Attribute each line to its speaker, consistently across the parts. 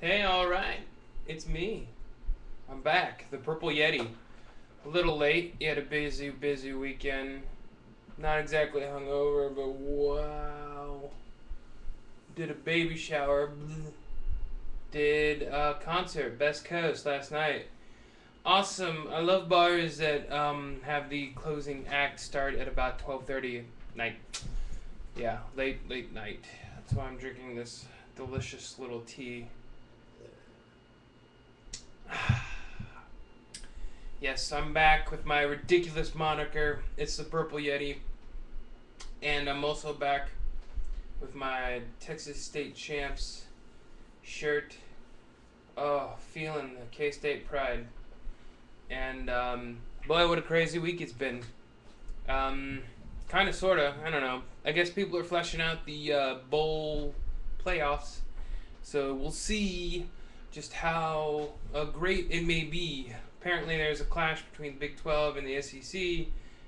Speaker 1: Hey, alright. It's me. I'm back. The Purple Yeti. A little late. You had a busy weekend. Not exactly hungover, but wow. Did a baby shower. Did a concert, Best Coast, last night. Awesome. I love bars that have the closing act start at about 12:30 night. Yeah, late night. That's why I'm drinking this delicious little tea. Yes, I'm back with my ridiculous moniker. It's the Purple Yeti. And I'm also back with my Texas State Champs shirt. Oh, feeling the K-State pride. And, boy, what a crazy week it's been. Kind of, sort of. I don't know. I guess people are fleshing out the bowl playoffs. So we'll see just how great it may be. Apparently there's a clash between the Big 12 and the SEC, and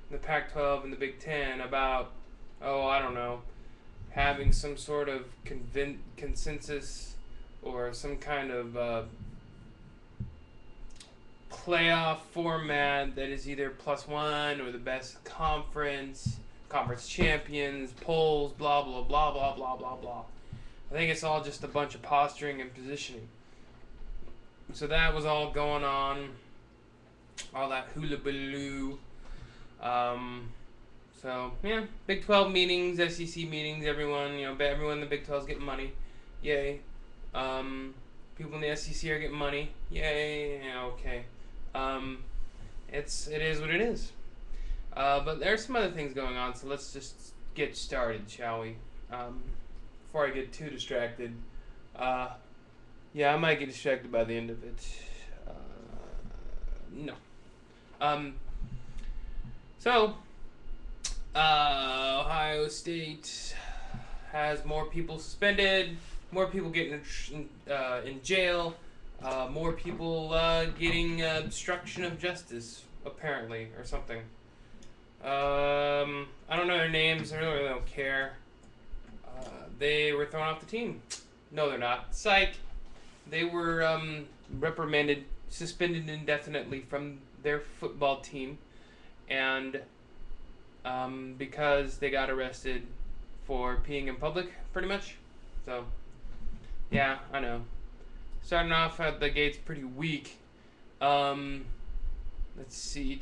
Speaker 1: the Pac-12 and the Big 10 about, I don't know, having some sort of consensus or some kind of playoff format that is either +1 or the best conference champions, polls, blah, blah, blah, blah, blah, blah, blah. I think it's all just a bunch of posturing and positioning. So that was all going on. All that hula-baloo. So, yeah, Big 12 meetings, SEC meetings, everyone in the Big 12 is getting money. Yay. People in the SEC are getting money. Yay. Yeah, okay. It is what it is. But there's some other things going on, so let's just get started, shall we? Before I get too distracted. Yeah, I might get distracted by the end of it. No. So, Ohio State has more people suspended, more people getting in jail, more people getting obstruction of justice, apparently, or something. I don't know their names. I really don't care. They were thrown off the team. No, they're not. Psych. They were reprimanded, suspended indefinitely from their football team, and because they got arrested for peeing in public, pretty much. So, yeah, I know. Starting off at the gates pretty weak. Let's see.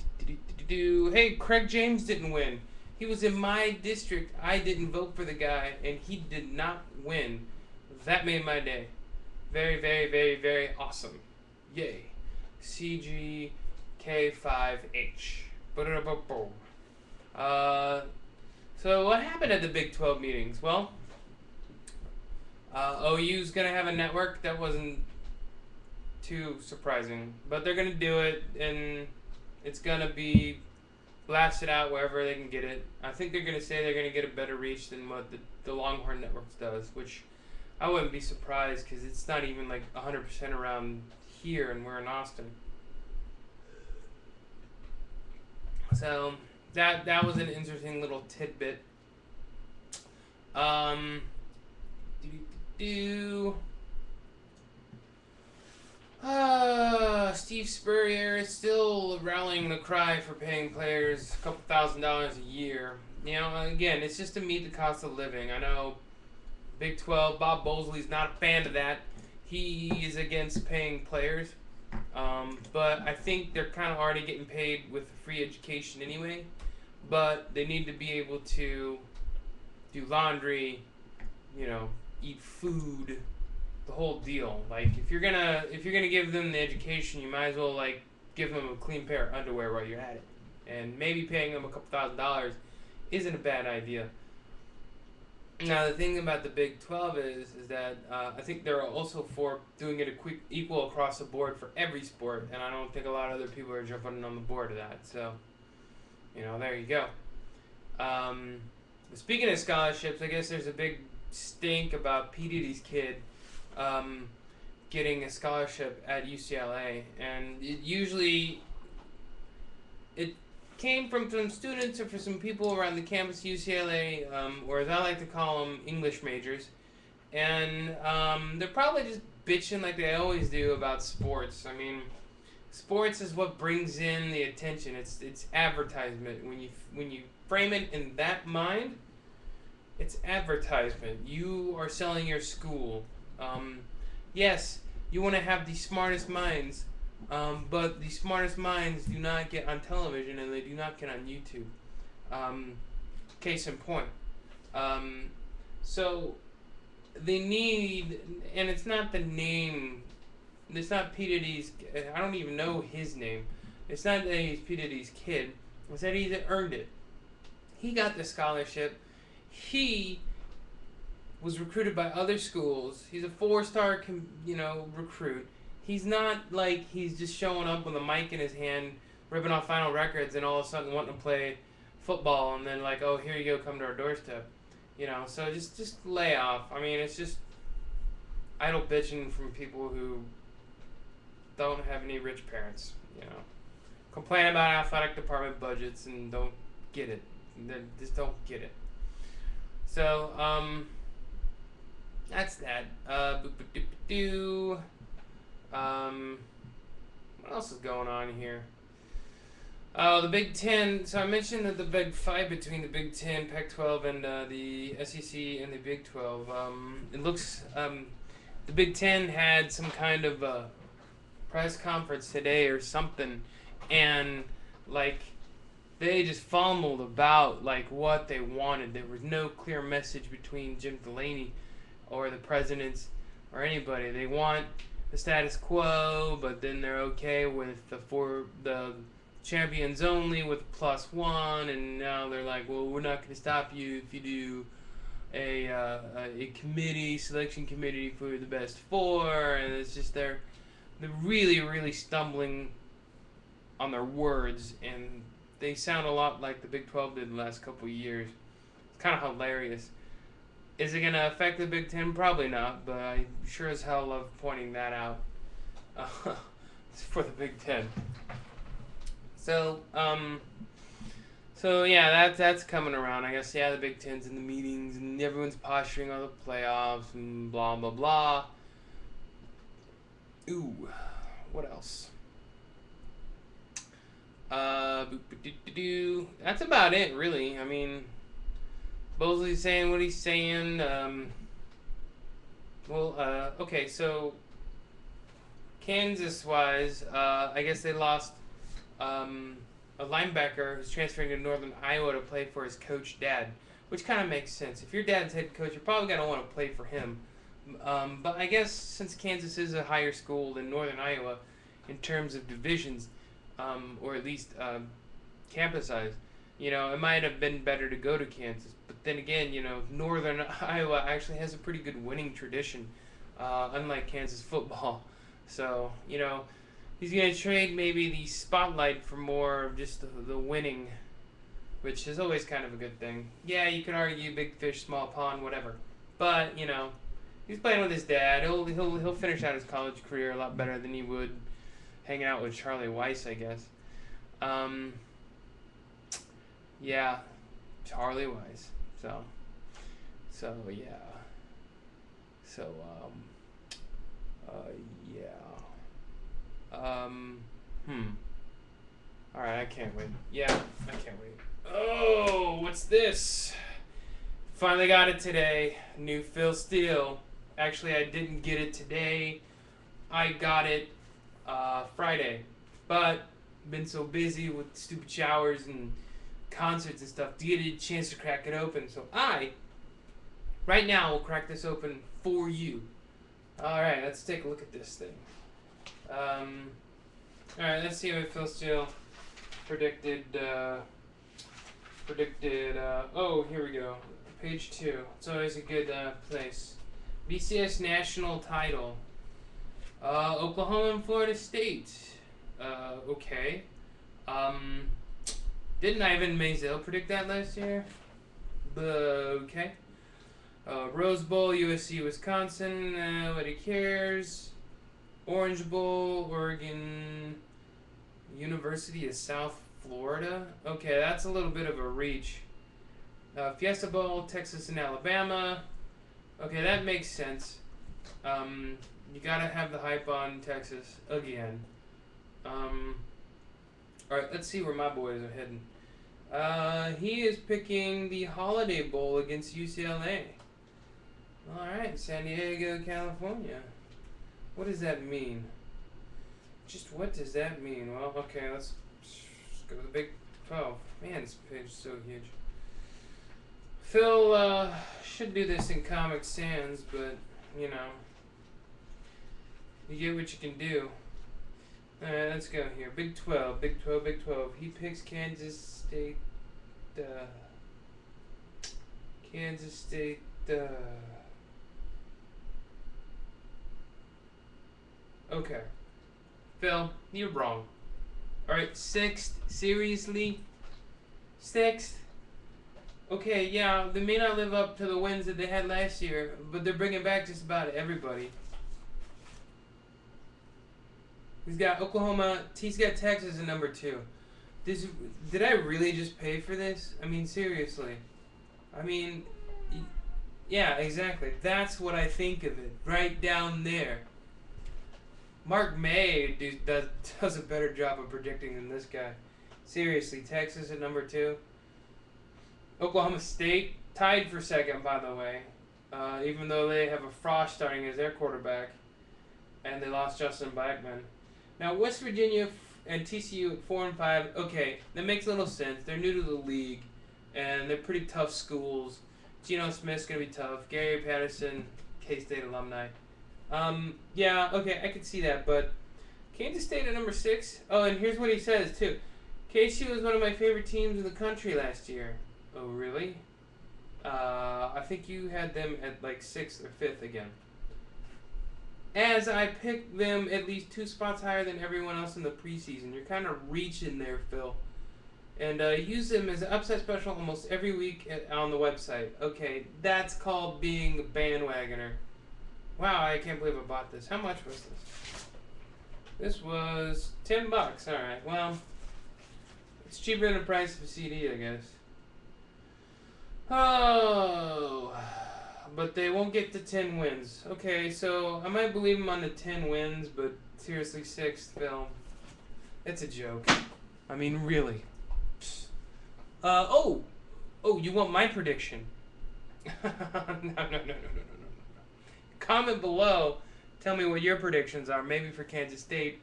Speaker 1: Hey, Craig James didn't win. He was in my district. I didn't vote for the guy, and he did not win. That made my day. Very, very, very, very awesome. Yay. CGK5H. So what happened at the Big 12 meetings? Well, OU's going to have a network. That wasn't too surprising. But they're going to do it, and it's going to be blasted out wherever they can get it. I think they're going to say they're going to get a better reach than what the Longhorn Networks does, which I wouldn't be surprised because it's not even like 100% around here, and we're in Austin. So that was an interesting little tidbit. Steve Spurrier is still rallying the cry for paying players a couple $1,000s a year. Again, it's just to meet the cost of living. I know Big 12, Bob Bowlsby's not a fan of that. He is against paying players. But I think they're kind of already getting paid with free education anyway. But they need to be able to do laundry, eat food, the whole deal. Like if you're gonna give them the education, you might as well give them a clean pair of underwear while you're at it. And maybe paying them a couple $1,000s isn't a bad idea. Now the thing about the Big 12 is that I think they're also for doing it equal across the board for every sport, and I don't think a lot of other people are jumping on the board of that. So, there you go. Speaking of scholarships, I guess there's a big stink about P. Diddy's kid getting a scholarship at UCLA, and it came from some students or for some people around the campus UCLA, or as I like to call them, English majors, and they're probably just bitching like they always do about sports. I mean, sports is what brings in the attention. It's advertisement. When you frame it in that mind, it's advertisement. You are selling your school. Yes, you want to have the smartest minds, but the smartest minds do not get on television and they do not get on YouTube. Case in point. So they need, and it's not the name. It's not P Diddy's. I don't even know his name. It's not that he's P Diddy's kid. It's that he's earned it. He got the scholarship. He was recruited by other schools. He's a 4-star, recruit. He's not like he's just showing up with a mic in his hand, ripping off vinyl records, and all of a sudden wanting to play football, and then like, oh, here you go, come to our doorstep. So just lay off. I mean, it's just idle bitching from people who don't have any rich parents. Complain about athletic department budgets and don't get it. They just don't get it. So, that's that. What else is going on here? Oh, the Big Ten. So I mentioned that the big fight between the Big Ten, Pac-12, and the SEC and the Big 12. It looks the Big Ten had some kind of press conference today or something, and like they just fumbled about like what they wanted. There was no clear message between Jim Delaney or the presidents or anybody. They want the status quo, but then they're okay with the champions only with +1, and now they're like, well, we're not going to stop you if you do a selection committee for the best 4, and it's just they're really, really stumbling on their words, and they sound a lot like the Big 12 did the last couple of years. It's kind of hilarious. Is it going to affect the Big 10? Probably not, but I sure as hell love pointing that out for the Big 10. So yeah, that's coming around. I guess, yeah, the Big Ten's in the meetings, and everyone's posturing on the playoffs, and blah, blah, blah. Ooh, what else? That's about it, really. I mean, Bowlsby's saying what he's saying. Okay, so Kansas-wise, I guess they lost a linebacker who's transferring to Northern Iowa to play for his coach dad, which kind of makes sense. If your dad's head coach, you're probably going to want to play for him. But I guess since Kansas is a higher school than Northern Iowa in terms of divisions, or at least campus size, it might have been better to go to Kansas. But then again, Northern Iowa actually has a pretty good winning tradition, unlike Kansas football. So, he's going to trade maybe the spotlight for more of just the winning, which is always kind of a good thing. Yeah, you can argue big fish, small pond, whatever. But, he's playing with his dad. He'll finish out his college career a lot better than he would hanging out with Charlie Weiss, I guess. Yeah, Charlie Weiss. So yeah. Alright, I can't wait. Yeah, I can't wait. Oh, what's this? Finally got it today. New Phil Steele. Actually, I didn't get it today. I got it Friday. But been so busy with stupid showers and concerts and stuff to get a chance to crack it open. So I, right now, will crack this open for you. Alright, let's take a look at this thing. Alright, let's see what Phil Steele predicted. Oh, here we go. Page 2. It's always a good place. BCS national title. Oklahoma and Florida State. Okay. Didn't Ivan Maisel predict that last year? Okay. Rose Bowl, USC, Wisconsin. Nobody cares. Orange Bowl, Oregon. University of South Florida. Okay, that's a little bit of a reach. Fiesta Bowl, Texas and Alabama. Okay, that makes sense. You gotta have the hype on Texas again. Alright, let's see where my boys are heading. He is picking the Holiday Bowl against UCLA. Alright, San Diego, California. What does that mean? Just what does that mean? Well, okay, let's go to the Big 12. Man, this page is so huge. Phil should do this in Comic Sans, but, you know, you get what you can do. Alright, let's go here. Big 12, Big 12, Big 12. He picks Kansas State, Kansas State, Okay. Phil, you're wrong. Alright, 6th? Seriously? 6th? Okay, yeah, they may not live up to the wins that they had last year, but they're bringing back just about everybody. He's got Oklahoma, he's got Texas at number 2. Did I really just pay for this? I mean, seriously. I mean, yeah, exactly. That's what I think of it, right down there. Mark May does a better job of predicting than this guy. Seriously, Texas at number 2. Oklahoma State tied for 2nd, by the way, even though they have a Frost starting as their quarterback, and they lost Justin Blackman. Now, West Virginia and TCU at 4 and 5. Okay, that makes a little sense. They're new to the league, and they're pretty tough schools. Geno Smith's gonna be tough. Gary Patterson, K-State alumni. Yeah, okay, I could see that, but Kansas State at number 6. Oh, and here's what he says too. KSU was one of my favorite teams in the country last year. Oh, really? I think you had them at like 6th or 5th again. As I picked them at least 2 spots higher than everyone else in the preseason. You're kind of reaching there, Phil. And use them as an upset special almost every week on the website. Okay, that's called being a bandwagoner. Wow, I can't believe I bought this. How much was this? This was $10. Alright, well, it's cheaper than the price of a CD, I guess. Oh, but they won't get to 10 wins. Okay, so I might believe him on the 10 wins, but seriously, 6th, Phil. It's a joke. I mean, really. Oh, you want my prediction? No. Comment below. Tell me what your predictions are. Maybe for Kansas State,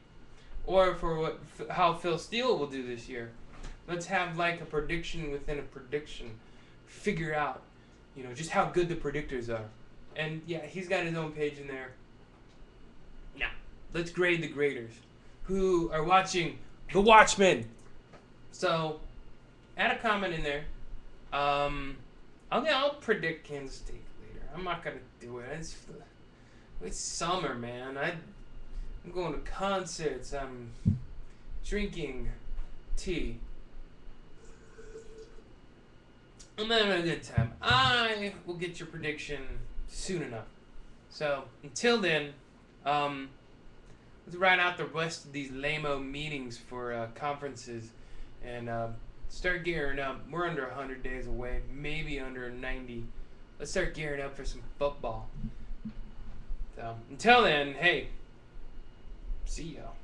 Speaker 1: or for how Phil Steele will do this year. Let's have like a prediction within a prediction. Figure out, you know, just how good the predictors are. And yeah, he's got his own page in there. Now, let's grade the graders who are watching The Watchmen. So, add a comment in there. I'll predict Kansas State later. I'm not gonna do it. It's summer, man. I'm going to concerts. I'm drinking tea. I'm having a good time. I will get your prediction soon enough. So, until then, let's ride out the rest of these lame-o meetings for conferences and start gearing up. We're under 100 days away, maybe under 90. Let's start gearing up for some football. So, until then, hey, see y'all.